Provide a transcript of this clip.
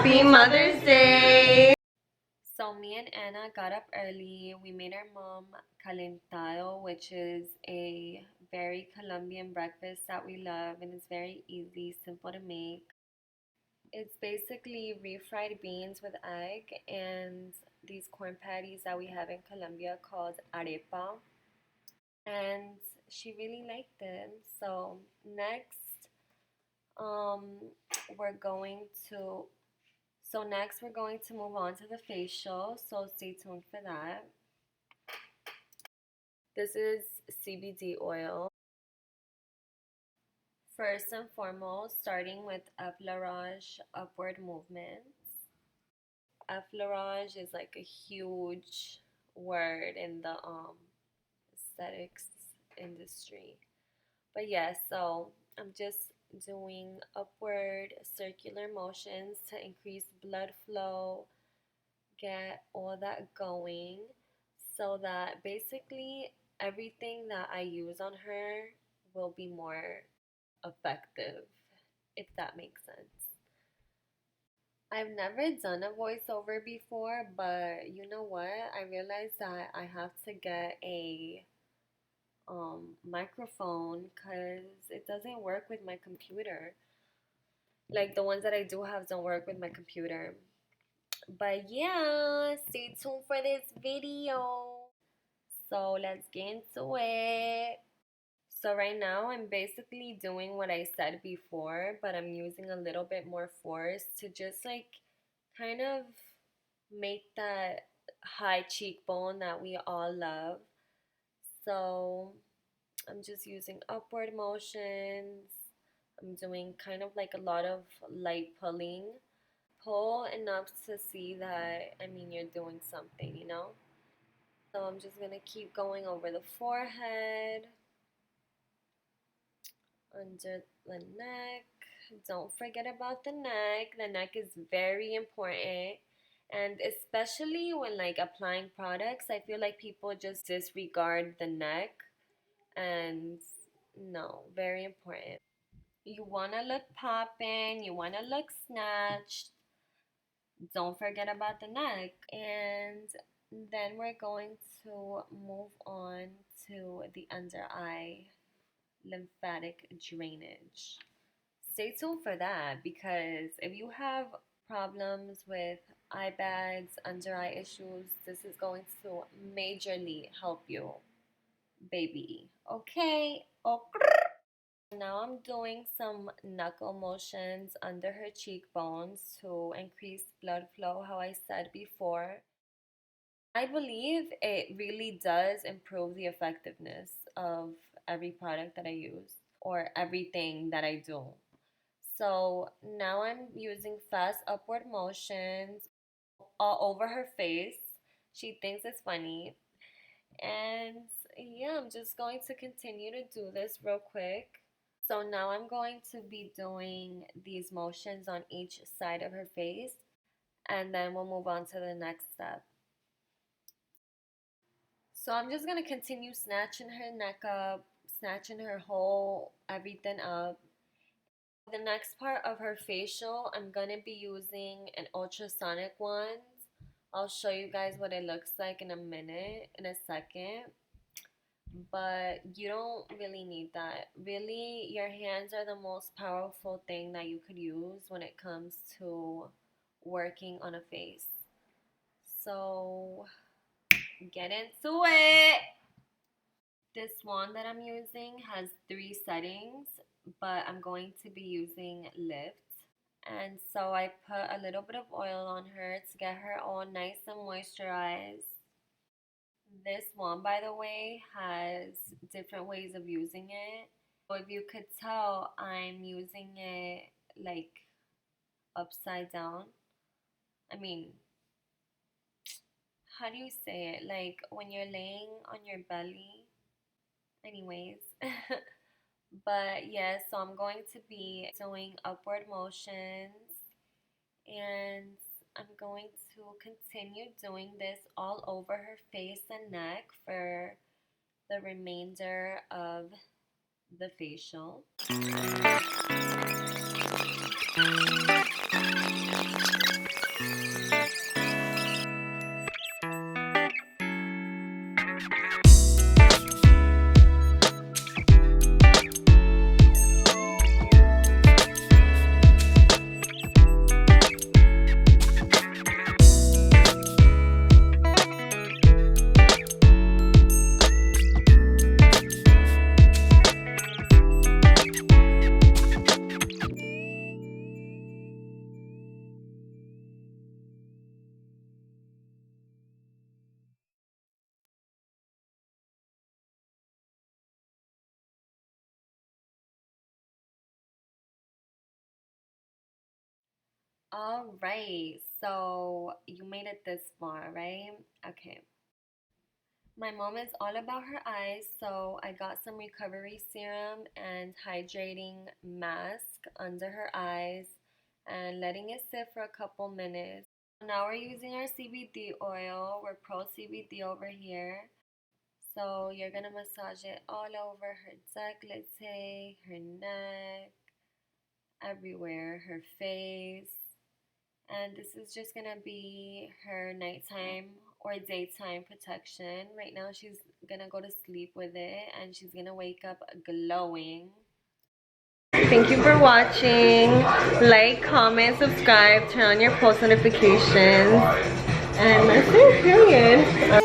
Happy Mother's Day! So me and Anna got up early. We made our mom calentado, which is a very Colombian breakfast that we love, and it's very easy, simple to make. It's basically refried beans with egg and these corn patties that we have in Colombia called arepa. And she really liked them. So next, um, we're going to next we're going to move on to the facial, so stay tuned for that. This is CBD oil. First and foremost, starting with effleurage upward movements. Effleurage is like a huge word in the aesthetics industry. But yeah, so I'm just doing upward circular motions to increase blood flow, get all that going, so that basically everything that I use on her will be more effective, if that makes sense. I've never done a voiceover before, but you know what? I realized that I have to get a microphone because it doesn't work with my computer. Like the ones that I do have don't work with my computer. But yeah, stay tuned for this video. So let's get into it. So right now I'm basically doing what I said before, but I'm using a little bit more force to just like kind of make that high cheekbone that we all love. So I'm just using upward motions. I'm doing kind of like a lot of light pulling. Pull enough to see that, I mean, you're doing something, you know? So I'm just going to keep going over the forehead, under the neck. Don't forget about the neck. The neck is very important. And especially when like applying products, I feel like people just disregard the neck. And no, very important. You want to look poppin', you want to look snatched. Don't forget about the neck. And then we're going to move on to the under eye lymphatic drainage. Stay tuned for that because if you have problems with eye bags, under eye issues, this is going to majorly help you, baby. Okay? Okay. Now I'm doing some knuckle motions under her cheekbones to increase blood flow, how I said before. I believe it really does improve the effectiveness of every product that I use or everything that I do. So now I'm using fast upward motions all over her face. She thinks it's funny. And yeah, I'm just going to continue to do this real quick. So now I'm going to be doing these motions on each side of her face, and then we'll move on to the next step. So I'm just going to continue snatching her neck up, snatching her whole everything up. The next part of her facial, I'm going to be using an ultrasonic one. I'll show you guys what it looks like in a second. But you don't really need that. Really, your hands are the most powerful thing that you could use when it comes to working on a face. So get into it. This wand that I'm using has 3 settings, but I'm going to be using lift. And so I put a little bit of oil on her to get her all nice and moisturized. This one, by the way, has different ways of using it. So if you could tell, I'm using it like upside down. I mean, how do you say it? Like when you're laying on your belly. Anyways. But yes, so I'm going to be doing upward motions, and I'm going to continue doing this all over her face and neck for the remainder of the facial. All right, so you made it this far, right? Okay. My mom is all about her eyes, so I got some recovery serum and hydrating mask under her eyes and letting it sit for a couple minutes. Now we're using our CBD oil. We're pro CBD over here. So you're gonna massage it all over her décolleté, her neck, everywhere, her face. And this is just gonna be her nighttime or daytime protection. Right now, she's gonna go to sleep with it and she's gonna wake up glowing. Thank you for watching. Like, comment, subscribe, turn on your post notifications. And that's it, period.